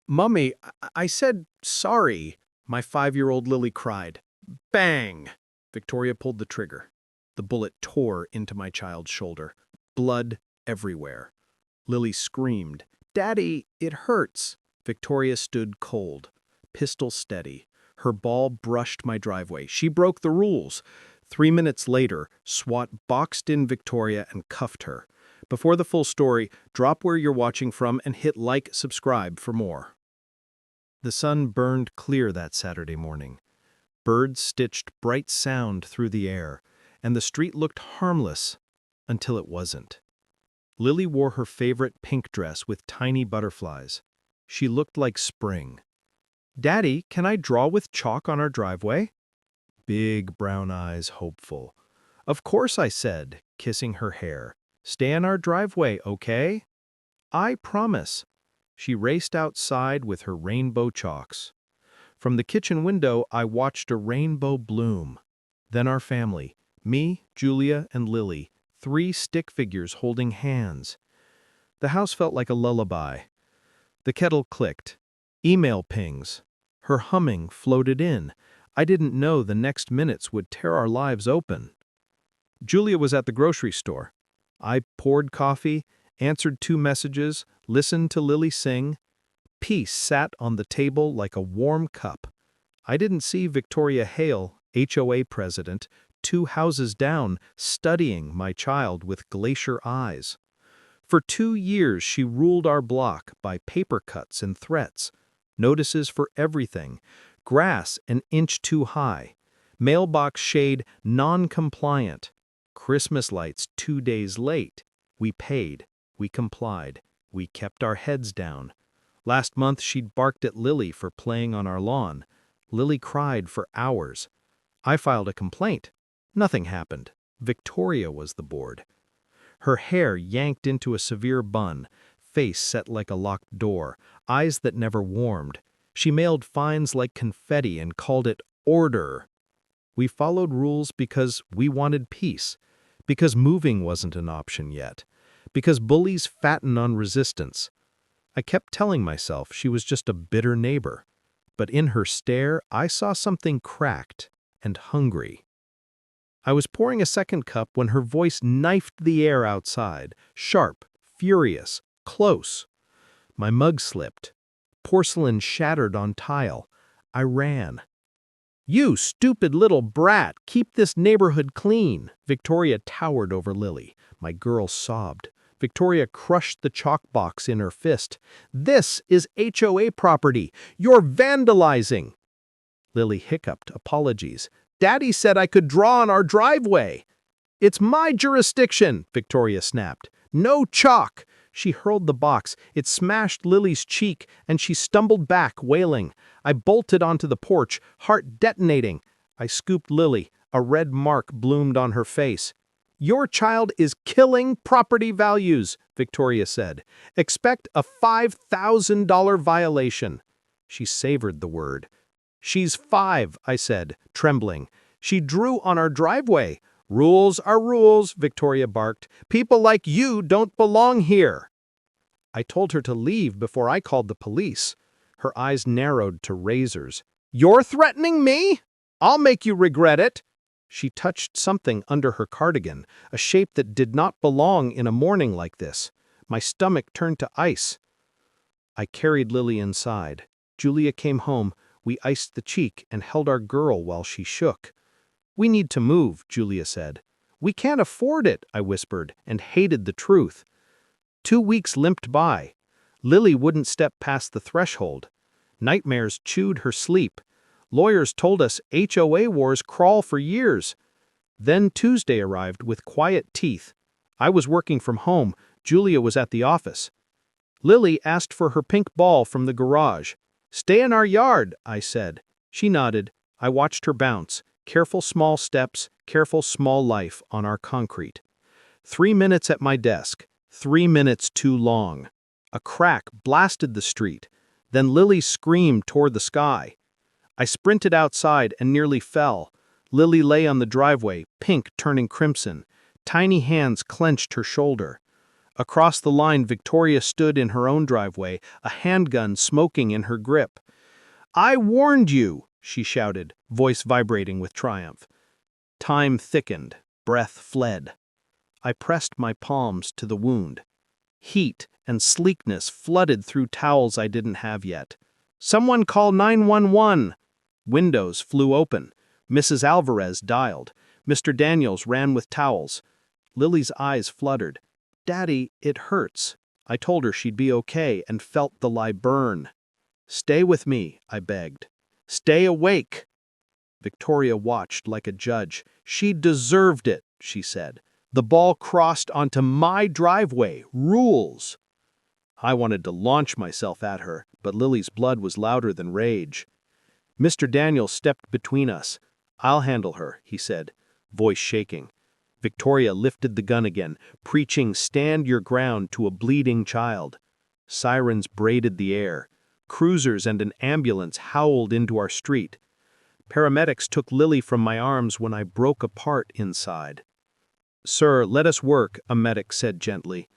Mummy, I said sorry, my 5-year-old Lily cried. Bang! Victoria pulled the trigger. The bullet tore into my child's shoulder. Blood everywhere. Lily screamed, "Daddy, it hurts!" Victoria stood cold, pistol steady. Her ball brushed my driveway. She broke the rules. 3 minutes later, SWAT boxed in Victoria and cuffed her. Before the full story, drop where you're watching from and hit like, subscribe for more. The sun burned clear that Saturday morning. Birds stitched bright sound through the air, and the street looked harmless until it wasn't. Lily wore her favorite pink dress with tiny butterflies. She looked like spring. "Daddy, can I draw with chalk on our driveway?" Big brown eyes hopeful. "Of course," I said, kissing her hair. "Stay in our driveway, okay?" "I promise." She raced outside with her rainbow chalks. From the kitchen window, I watched a rainbow bloom. Then our family, me, Julia, and Lily, 3 stick figures holding hands. The house felt like a lullaby. The kettle clicked. Email pings. Her humming floated in. I didn't know the next minutes would tear our lives open. Julia was at the grocery store. I poured coffee, answered 2 messages, listened to Lily sing. Peace sat on the table like a warm cup. I didn't see Victoria Hale, HOA president, 2 houses down, studying my child with glacier eyes. For 2 years she ruled our block by paper cuts and threats, notices for everything, grass an inch too high, mailbox shade non-compliant, Christmas lights 2 days late. We paid, we complied, we kept our heads down. Last month she'd barked at Lily for playing on our lawn. Lily cried for hours. I filed a complaint. Nothing happened. Victoria was the board. Her hair yanked into a severe bun, face set like a locked door, eyes that never warmed. She mailed fines like confetti and called it order. We followed rules because we wanted peace, because moving wasn't an option yet, because bullies fatten on resistance. I kept telling myself she was just a bitter neighbor, but in her stare I saw something cracked and hungry. I was pouring a second cup when her voice knifed the air outside, sharp, furious, close. My mug slipped. Porcelain shattered on tile. I ran. "You stupid little brat, keep this neighborhood clean." Victoria towered over Lily. My girl sobbed. Victoria crushed the chalk box in her fist. "This is HOA property. You're vandalizing." Lily hiccuped apologies. "Daddy said I could draw on our driveway." "It's my jurisdiction," Victoria snapped. "No chalk." She hurled the box. It smashed Lily's cheek, and she stumbled back, wailing. I bolted onto the porch, heart detonating. I scooped Lily. A red mark bloomed on her face. "Your child is killing property values," Victoria said. "Expect a $5,000 violation." She savored the word. "She's 5, I said, trembling. "She drew on our driveway." "Rules are rules," Victoria barked. "People like you don't belong here." I told her to leave before I called the police. Her eyes narrowed to razors. "You're threatening me? I'll make you regret it." She touched something under her cardigan, a shape that did not belong in a morning like this. My stomach turned to ice. I carried Lily inside. Julia came home. We iced the cheek and held our girl while she shook. "We need to move," Julia said. "We can't afford it," I whispered, and hated the truth. 2 weeks limped by. Lily wouldn't step past the threshold. Nightmares chewed her sleep. Lawyers told us HOA wars crawl for years. Then Tuesday arrived with quiet teeth. I was working from home. Julia was at the office. Lily asked for her pink ball from the garage. "Stay in our yard," I said. She nodded. I watched her bounce. Careful small steps, careful small life on our concrete. 3 minutes at my desk. 3 minutes too long. A crack blasted the street. Then Lily's scream tore the sky. I sprinted outside and nearly fell. Lily lay on the driveway, pink turning crimson. Tiny hands clenched her shoulder. Across the line, Victoria stood in her own driveway, a handgun smoking in her grip. "I warned you!" she shouted, voice vibrating with triumph. Time thickened, breath fled. I pressed my palms to the wound. Heat and sleekness flooded through towels I didn't have yet. "Someone call 911!" Windows flew open. Mrs. Alvarez dialed. Mr. Daniels ran with towels. Lily's eyes fluttered. "Daddy, it hurts." I told her she'd be okay and felt the lie burn. "Stay with me," I begged. "Stay awake." Victoria watched like a judge. "She deserved it," she said. "The ball crossed onto my driveway. Rules." I wanted to launch myself at her, but Lily's blood was louder than rage. Mr. Daniels stepped between us. "I'll handle her," he said, voice shaking. Victoria lifted the gun again, preaching "stand your ground" to a bleeding child. Sirens braided the air. Cruisers and an ambulance howled into our street. Paramedics took Lily from my arms when I broke apart inside. "Sir, let us work," a medic said gently.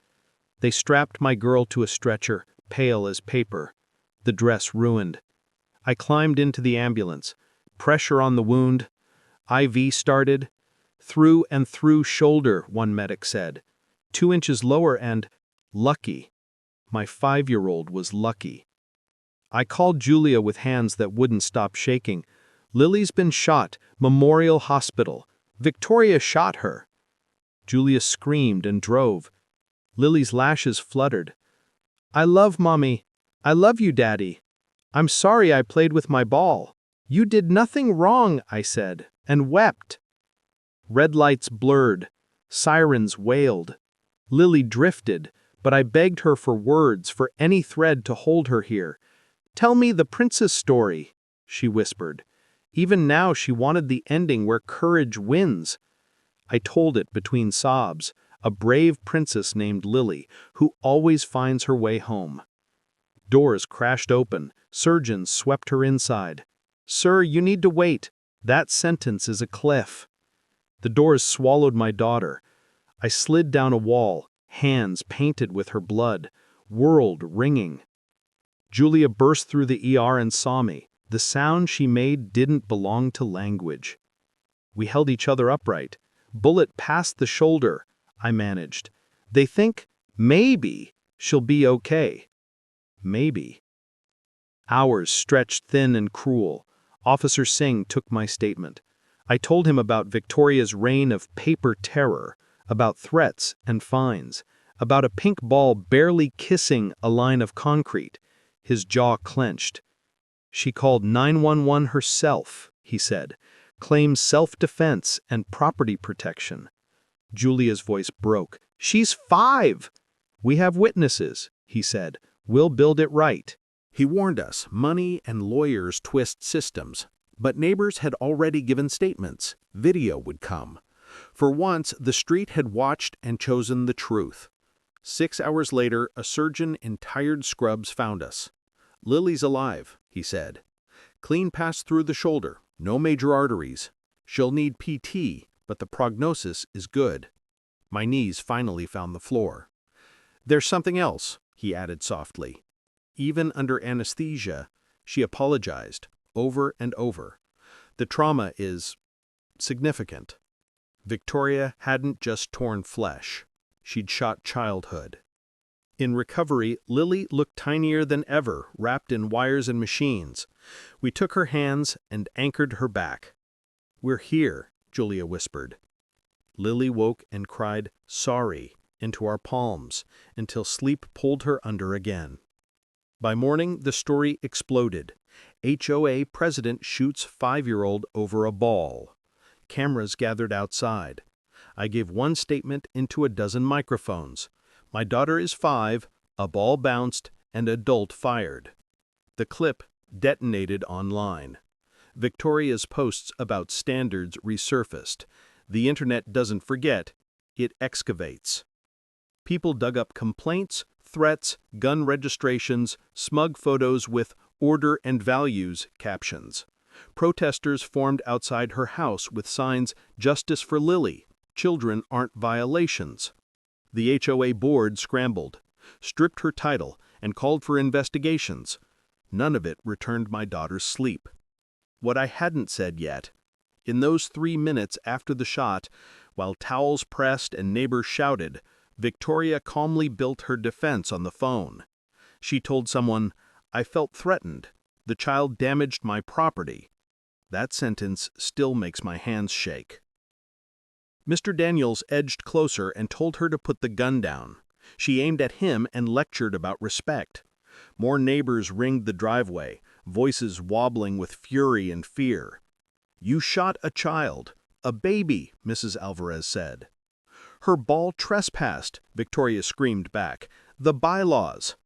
They strapped my girl to a stretcher, pale as paper. The dress ruined. I climbed into the ambulance. Pressure on the wound. IV started. "Through and through shoulder," one medic said. 2 inches lower and lucky. My 5-year-old was lucky. I called Julia with hands that wouldn't stop shaking. "Lily's been shot. Memorial Hospital. Victoria shot her." Julia screamed and drove. Lily's lashes fluttered. "I love Mommy. I love you, Daddy. I'm sorry I played with my ball." "You did nothing wrong," I said, and wept. Red lights blurred. Sirens wailed. Lily drifted, but I begged her for words, for any thread to hold her here. "Tell me the princess story," she whispered. Even now she wanted the ending where courage wins. I told it between sobs, a brave princess named Lily, who always finds her way home. Doors crashed open. Surgeons swept her inside. "Sir, you need to wait. That sentence is a cliff." The doors swallowed my daughter. I slid down a wall, hands painted with her blood, world ringing. Julia burst through the ER and saw me. The sound she made didn't belong to language. We held each other upright. "Bullet past the shoulder," I managed. "They think, maybe, she'll be okay." Maybe. Hours stretched thin and cruel. Officer Singh took my statement. I told him about Victoria's reign of paper terror, about threats and fines, about a pink ball barely kissing a line of concrete. His jaw clenched. "She called 911 herself," he said. "Claims self-defense and property protection." Julia's voice broke. "She's 5! "We have witnesses," he said. "We'll build it right." He warned us money and lawyers twist systems, but neighbors had already given statements. Video would come. For once, the street had watched and chosen the truth. 6 hours later, a surgeon in tired scrubs found us. "Lily's alive," he said. "Clean pass through the shoulder, no major arteries. She'll need PT, but the prognosis is good." My knees finally found the floor. "There's something else," he added softly. Even under anesthesia, she apologized, over and over. "The trauma is significant." Victoria hadn't just torn flesh. She'd shot childhood. In recovery, Lily looked tinier than ever, wrapped in wires and machines. We took her hands and anchored her back. "We're here," Julia whispered. Lily woke and cried, "Sorry," into our palms, until sleep pulled her under again. By morning, the story exploded. HOA president shoots 5-year-old over a ball. Cameras gathered outside. I gave one statement into a dozen microphones. "My daughter is 5, a ball bounced, and adult fired." The clip detonated online. Victoria's posts about standards resurfaced. The internet doesn't forget, it excavates. People dug up complaints, threats, gun registrations, smug photos with "order and values" captions. Protesters formed outside her house with signs, "Justice for Lily. Children aren't violations." The HOA board scrambled, stripped her title, and called for investigations. None of it returned my daughter's sleep. What I hadn't said yet: in those 3 minutes after the shot, while towels pressed and neighbors shouted, Victoria calmly built her defense on the phone. She told someone, "I felt threatened. The child damaged my property." That sentence still makes my hands shake. Mr. Daniels edged closer and told her to put the gun down. She aimed at him and lectured about respect. More neighbors ringed the driveway, voices wobbling with fury and fear. "You shot a child, a baby," Mrs. Alvarez said. "Her ball trespassed," Victoria screamed back. "The bylaws."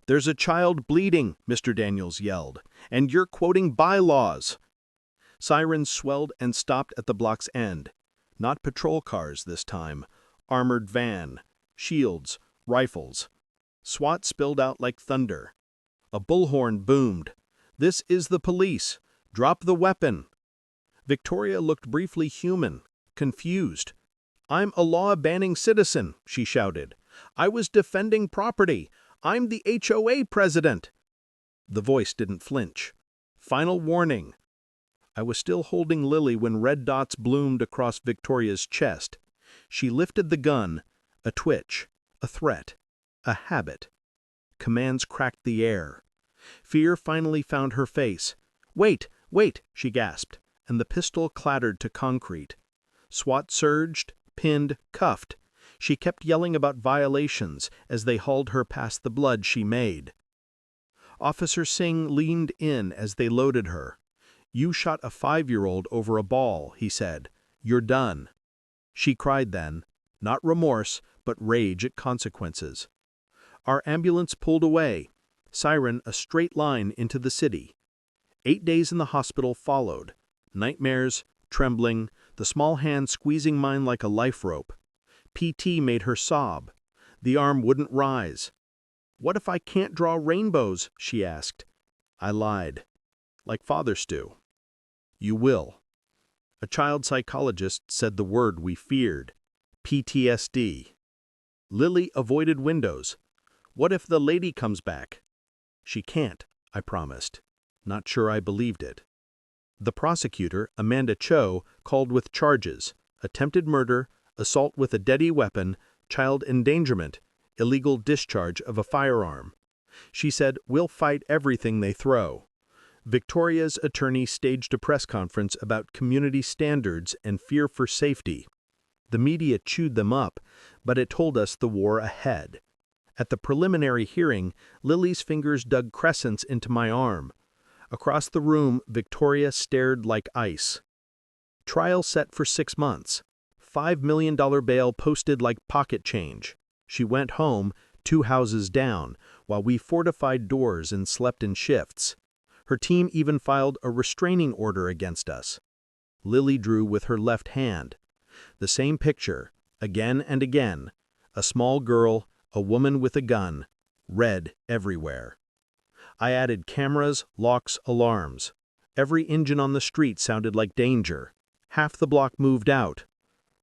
"There's a child bleeding," Mr. Daniels yelled, "and you're quoting bylaws." Sirens swelled and stopped at the block's end. Not patrol cars this time. Armored van, shields, rifles. SWAT spilled out like thunder. A bullhorn boomed. "This is the police. Drop the weapon." Victoria looked briefly human, confused. "I'm a law-banning citizen," she shouted. "I was defending property. I'm the HOA president." The voice didn't flinch. "Final warning." I was still holding Lily when red dots bloomed across Victoria's chest. She lifted the gun, a twitch, a threat, a habit. Commands cracked the air. Fear finally found her face. "Wait, wait," she gasped, and the pistol clattered to concrete. SWAT surged, pinned, cuffed. She kept yelling about violations as they hauled her past the blood she made. Officer Singh leaned in as they loaded her. "You shot a 5-year-old over a ball," he said. "You're done." She cried then, not remorse, but rage at consequences. Our ambulance pulled away, siren a straight line into the city. 8 days in the hospital followed. Nightmares, trembling, the small hand squeezing mine like a life rope. PT made her sob. The arm wouldn't rise. "What if I can't draw rainbows?" she asked. I lied. "Like fathers do." "You will." A child psychologist said the word we feared: PTSD. Lily avoided windows. "What if the lady comes back?" "She can't," I promised. Not sure I believed it. The prosecutor, Amanda Cho, called with charges: attempted murder, assault with a deadly weapon, child endangerment, illegal discharge of a firearm. She said, "We'll fight everything they throw." Victoria's attorney staged a press conference about community standards and fear for safety. The media chewed them up, but it told us the war ahead. At the preliminary hearing, Lily's fingers dug crescents into my arm. Across the room, Victoria stared like ice. Trial set for 6 months. $5 million bail posted like pocket change. She went home, 2 houses down, while we fortified doors and slept in shifts. Her team even filed a restraining order against us. Lily drew with her left hand. The same picture, again and again. A small girl, a woman with a gun, red everywhere. I added cameras, locks, alarms. Every engine on the street sounded like danger. Half the block moved out.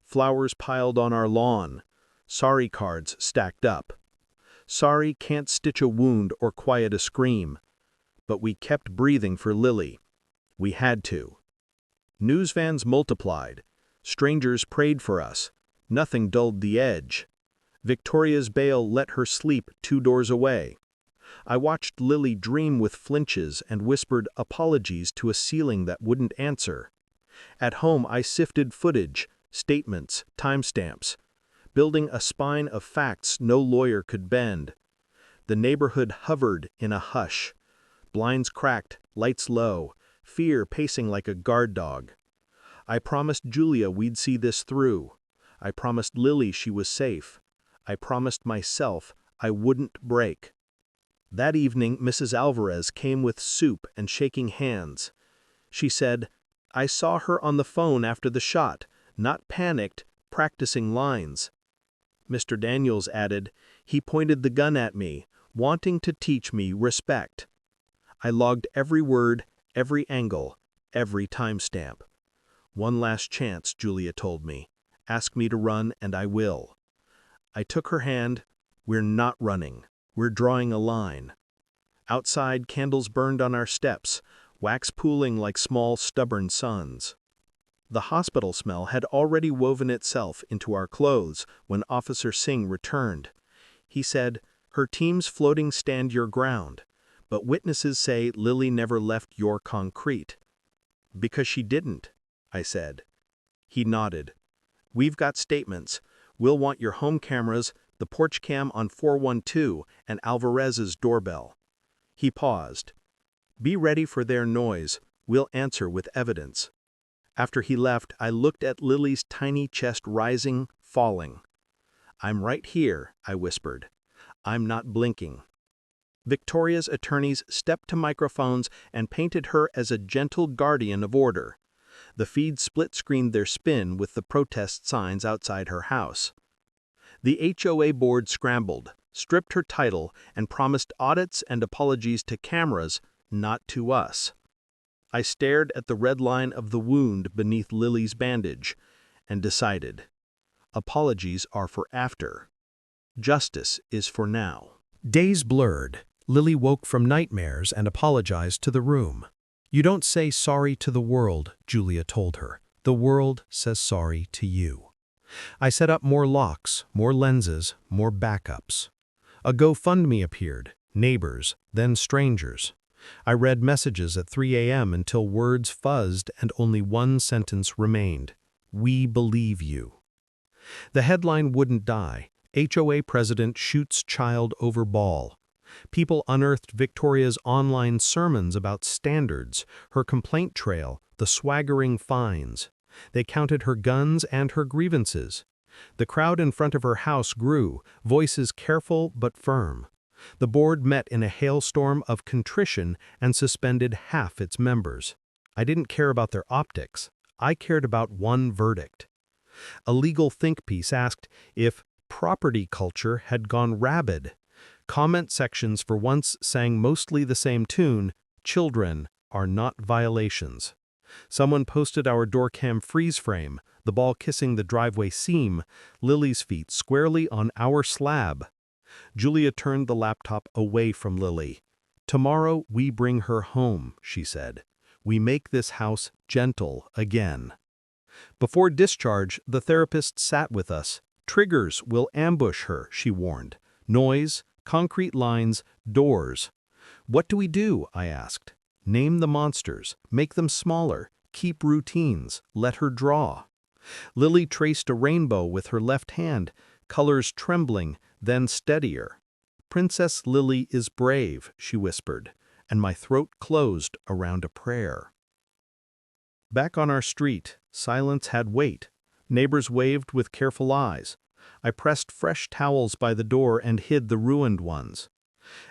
Flowers piled on our lawn. Sorry cards stacked up. Sorry can't stitch a wound or quiet a scream. But we kept breathing for Lily. We had to. News vans multiplied. Strangers prayed for us. Nothing dulled the edge. Victoria's bail let her sleep 2 doors away. I watched Lily dream with flinches and whispered apologies to a ceiling that wouldn't answer. At home I sifted footage, statements, timestamps, building a spine of facts no lawyer could bend. The neighborhood hovered in a hush. Blinds cracked, lights low, fear pacing like a guard dog. I promised Julia we'd see this through. I promised Lily she was safe. I promised myself I wouldn't break. That evening, Mrs. Alvarez came with soup and shaking hands. She said, "I saw her on the phone after the shot, not panicked, practicing lines." Mr. Daniels added, "He pointed the gun at me, wanting to teach me respect." I logged every word, every angle, every timestamp. "One last chance," Julia told me. "Ask me to run and I will." I took her hand. We're not running. We're drawing a line. Outside, candles burned on our steps, wax pooling like small, stubborn suns. The hospital smell had already woven itself into our clothes when Officer Singh returned. He said, "Her team's floating stand your ground, but witnesses say Lily never left your concrete." "Because she didn't," I said. He nodded. "We've got statements. We'll want your home cameras, the porch cam on 412, and Alvarez's doorbell." He paused. "Be ready for their noise. We'll answer with evidence." After he left, I looked at Lily's tiny chest rising, falling. "I'm right here," I whispered. "I'm not blinking." Victoria's attorneys stepped to microphones and painted her as a gentle guardian of order. The feed split-screened their spin with the protest signs outside her house. The HOA board scrambled, stripped her title, and promised audits and apologies to cameras, not to us. I stared at the red line of the wound beneath Lily's bandage and decided, apologies are for after. Justice is for now. Days blurred. Lily woke from nightmares and apologized to the room. "You don't say sorry to the world," Julia told her. "The world says sorry to you." I set up more locks, more lenses, more backups. A GoFundMe appeared, neighbors, then strangers. I read messages at 3 a.m. until words fuzzed and only one sentence remained. "We believe you." The headline wouldn't die. HOA president shoots child over ball. People unearthed Victoria's online sermons about standards, her complaint trail, the swaggering fines. They counted her guns and her grievances. The crowd in front of her house grew, voices careful but firm. The board met in a hailstorm of contrition and suspended half its members. I didn't care about their optics. I cared about one verdict. A legal think piece asked if property culture had gone rabid. Comment sections for once sang mostly the same tune, "Children are not violations." Someone posted our doorcam freeze frame, the ball kissing the driveway seam, Lily's feet squarely on our slab. Julia turned the laptop away from Lily. "Tomorrow we bring her home," she said. "We make this house gentle again." Before discharge, the therapist sat with us. "Triggers will ambush her," she warned. "Noise, concrete lines, doors." "What do we do?" I asked. "Name the monsters, make them smaller, keep routines, let her draw." Lily traced a rainbow with her left hand, colors trembling, then steadier. "Princess Lily is brave," she whispered, and my throat closed around a prayer. Back on our street, silence had weight. Neighbors waved with careful eyes. I pressed fresh towels by the door and hid the ruined ones.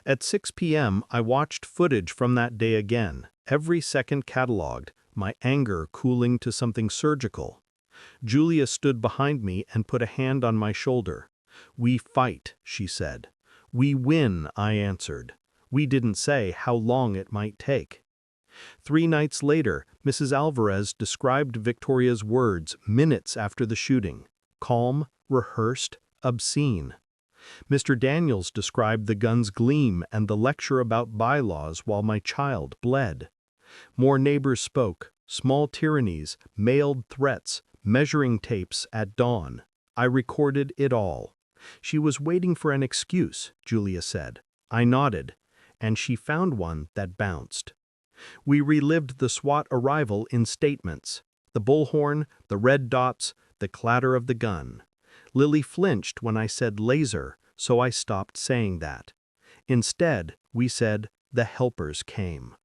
At 6 p.m., I watched footage from that day again, every second cataloged, my anger cooling to something surgical. Julia stood behind me and put a hand on my shoulder. "We fight," she said. "We win," I answered. We didn't say how long it might take. 3 nights later, Mrs. Alvarez described Victoria's words minutes after the shooting. Calm, rehearsed, obscene. Mr. Daniels described the gun's gleam and the lecture about bylaws while my child bled. More neighbors spoke, small tyrannies, mailed threats, measuring tapes at dawn. I recorded it all. "She was waiting for an excuse," Julia said. I nodded, and she found one that bounced. We relived the SWAT arrival in statements. The bullhorn, the red dots, the clatter of the gun. Lily flinched when I said laser, so I stopped saying that. Instead, we said, "The helpers came."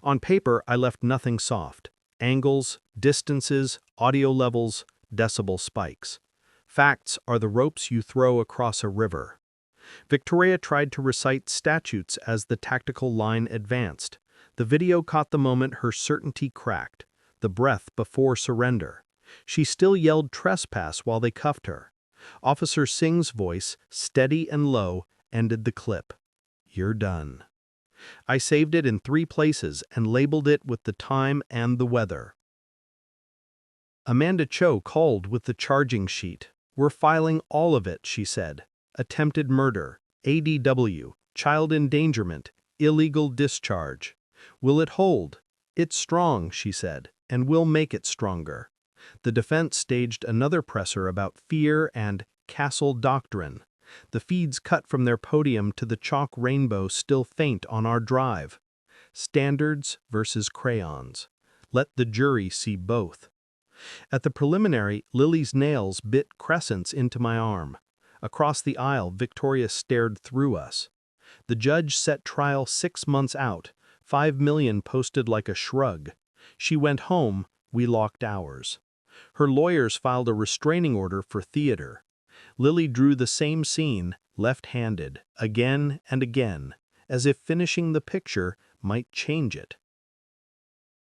On paper, I left nothing soft. Angles, distances, audio levels, decibel spikes. Facts are the ropes you throw across a river. Victoria tried to recite statutes as the tactical line advanced. The video caught the moment her certainty cracked, the breath before surrender. She still yelled trespass while they cuffed her. Officer Singh's voice, steady and low, ended the clip. "You're done." I saved it in 3 places and labeled it with the time and the weather. Amanda Cho called with the charging sheet. "We're filing all of it," she said. "Attempted murder, ADW, child endangerment, illegal discharge. Will it hold?" "It's strong," she said, "and we'll make it stronger." The defense staged another presser about fear and castle doctrine. The feeds cut from their podium to the chalk rainbow still faint on our drive. Standards versus crayons. Let the jury see both. At the preliminary, Lily's nails bit crescents into my arm. Across the aisle, Victoria stared through us. The judge set trial 6 months out, $5 million posted like a shrug. She went home, we locked ours. Her lawyers filed a restraining order for theater. Lily drew the same scene, left-handed, again and again, as if finishing the picture might change it.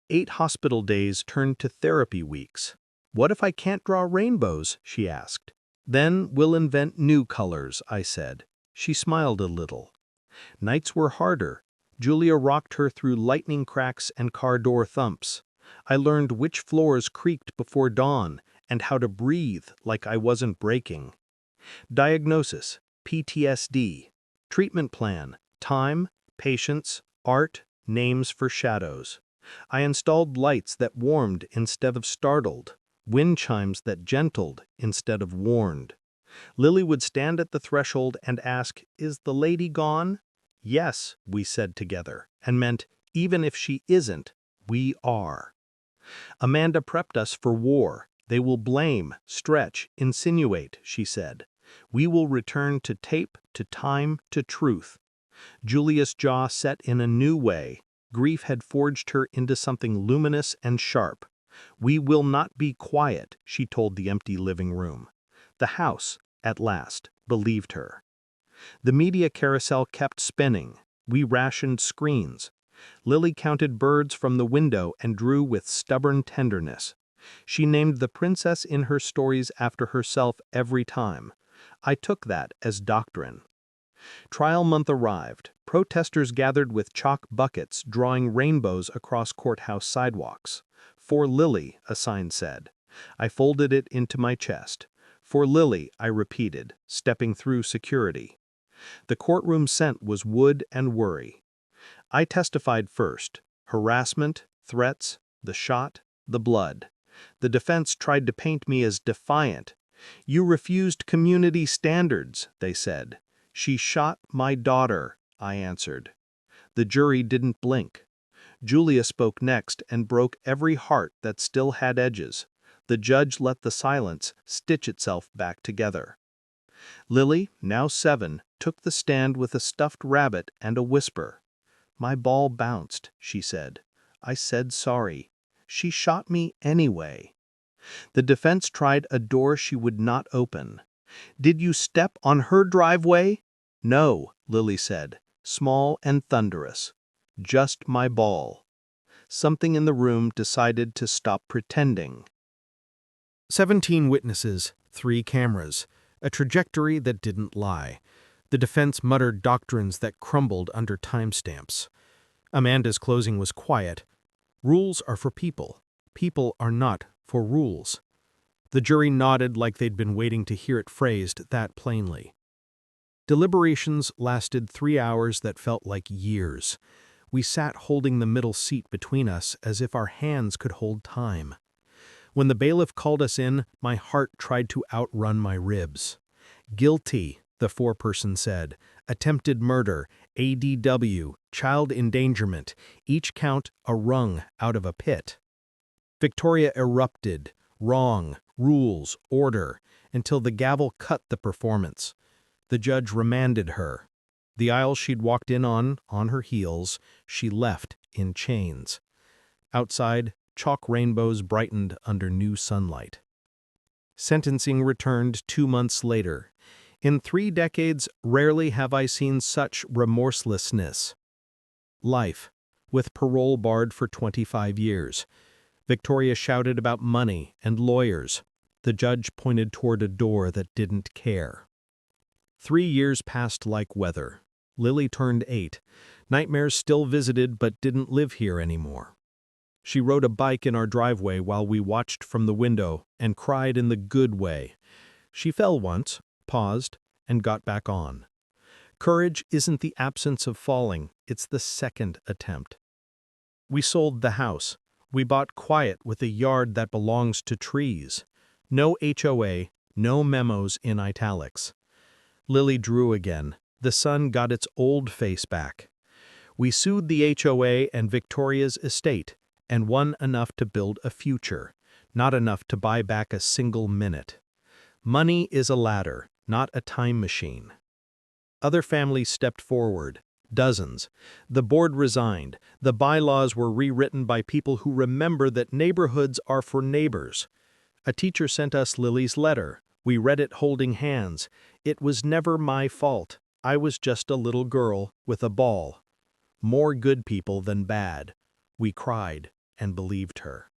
8 hospital days turned to therapy weeks. "What if I can't draw rainbows?" she asked. "Then we'll invent new colors," I said. She smiled a little. Nights were harder. Julia rocked her through lightning cracks and car door thumps. I learned which floors creaked before dawn and how to breathe like I wasn't breaking. Diagnosis: PTSD. Treatment plan: time, patience, art, names for shadows. I installed lights that warmed instead of startled, wind chimes that gentled instead of warned. Lily would stand at the threshold and ask, "Is the lady gone?" "Yes," we said together, and meant, even if she isn't, we are. Amanda prepped us for war. "They will blame, stretch, insinuate," she said. "We will return to tape, to time, to truth." Julia's jaw set in a new way. Grief had forged her into something luminous and sharp. "We will not be quiet," she told the empty living room. The house, at last, believed her. The media carousel kept spinning. We rationed screens. Lily counted birds from the window and drew with stubborn tenderness. She named the princess in her stories after herself every time. I took that as doctrine. Trial month arrived. Protesters gathered with chalk buckets, drawing rainbows across courthouse sidewalks. "For Lily," a sign said. I folded it into my chest. "For Lily," I repeated, stepping through security. The courtroom scent was wood and worry. I testified first. Harassment, threats, the shot, the blood. The defense tried to paint me as defiant. "You refused community standards," they said. "She shot my daughter," I answered. The jury didn't blink. Julia spoke next and broke every heart that still had edges. The judge let the silence stitch itself back together. Lily, now 7, took the stand with a stuffed rabbit and a whisper. "My ball bounced," she said. "I said sorry. She shot me anyway." The defense tried a door she would not open. "Did you step on her driveway?" "No," Lily said, small and thunderous. "Just my ball." Something in the room decided to stop pretending. 17 witnesses, 3 cameras, a trajectory that didn't lie. The defense muttered doctrines that crumbled under timestamps. Amanda's closing was quiet. "Rules are for people. People are not for rules." The jury nodded like they'd been waiting to hear it phrased that plainly. Deliberations lasted 3 hours that felt like years. We sat holding the middle seat between us as if our hands could hold time. When the bailiff called us in, my heart tried to outrun my ribs. "Guilty," the foreperson said. "Attempted murder, ADW, child endangerment, each count a rung out of a pit." Victoria erupted. Wrong, rules, order, until the gavel cut the performance. The judge remanded her. The aisle she'd walked in on her heels, she left in chains. Outside, chalk rainbows brightened under new sunlight. Sentencing returned 2 months later. In 3 decades, rarely have I seen such remorselessness. Life, with parole barred for 25 years. Victoria shouted about money and lawyers. The judge pointed toward a door that didn't care. 3 years passed like weather. Lily turned 8. Nightmares still visited but didn't live here anymore. She rode a bike in our driveway while we watched from the window and cried in the good way. She fell once, paused, and got back on. Courage isn't the absence of falling, it's the second attempt. We sold the house. We bought quiet with a yard that belongs to trees. No HOA, no memos in italics. Lily drew again. The sun got its old face back. We sued the HOA and Victoria's estate, and won enough to build a future, not enough to buy back a single minute. Money is a ladder, not a time machine. Other families stepped forward, dozens. The board resigned. The bylaws were rewritten by people who remember that neighborhoods are for neighbors. A teacher sent us Lily's letter. We read it holding hands. It was never my fault. I was just a little girl with a ball. More good people than bad. We cried and believed her.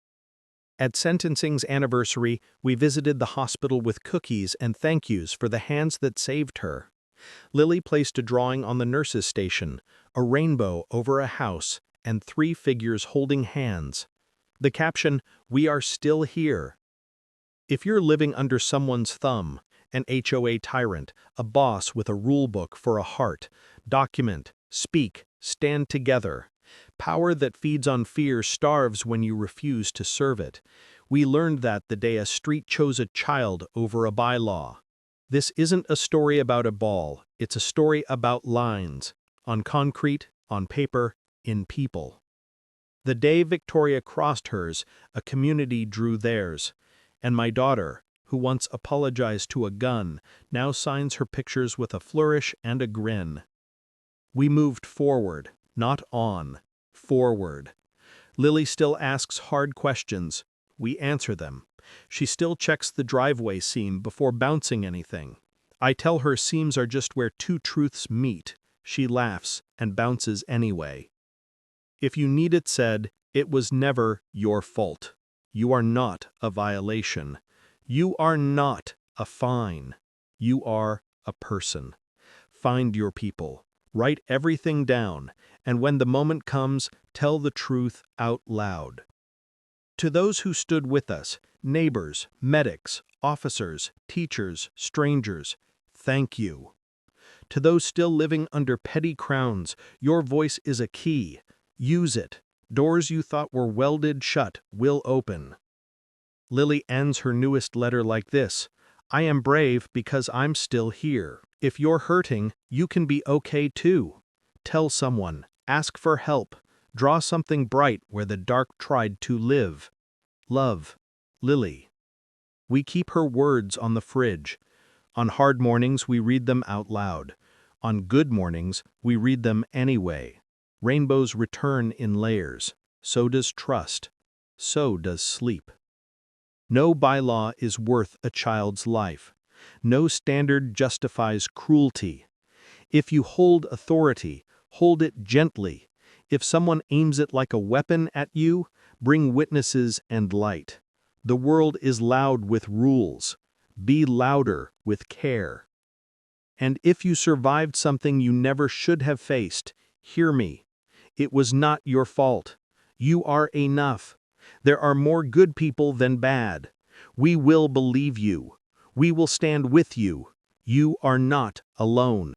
At sentencing's anniversary, we visited the hospital with cookies and thank yous for the hands that saved her. Lily placed a drawing on the nurse's station, a rainbow over a house, and 3 figures holding hands. The caption, "We are still here." If you're living under someone's thumb, an HOA tyrant, a boss with a rule book for a heart, document, speak, stand together. Power that feeds on fear starves when you refuse to serve it. We learned that the day a street chose a child over a bylaw. This isn't a story about a ball, it's a story about lines, on concrete, on paper, in people. The day Victoria crossed hers, a community drew theirs, and my daughter, who once apologized to a gun, now signs her pictures with a flourish and a grin. We moved forward, not on, forward. Lily still asks hard questions. We answer them. She still checks the driveway seam before bouncing anything. I tell her seams are just where 2 truths meet. She laughs and bounces anyway. If you need it said, it was never your fault. You are not a violation. You are not a fine. You are a person. Find your people. Write everything down, and when the moment comes, tell the truth out loud. To those who stood with us, neighbors, medics, officers, teachers, strangers, thank you. To those still living under petty crowns, your voice is a key. Use it. Doors you thought were welded shut will open. Lily ends her newest letter like this: I am brave because I'm still here. If you're hurting, you can be okay too. Tell someone, ask for help, draw something bright where the dark tried to live. Love, Lily. We keep her words on the fridge. On hard mornings, we read them out loud. On good mornings, we read them anyway. Rainbows return in layers. So does trust. So does sleep. No bylaw is worth a child's life. No standard justifies cruelty. If you hold authority, hold it gently. If someone aims it like a weapon at you, bring witnesses and light. The world is loud with rules. Be louder with care. And if you survived something you never should have faced, hear me. It was not your fault. You are enough. There are more good people than bad. We will believe you. We will stand with you. You are not alone.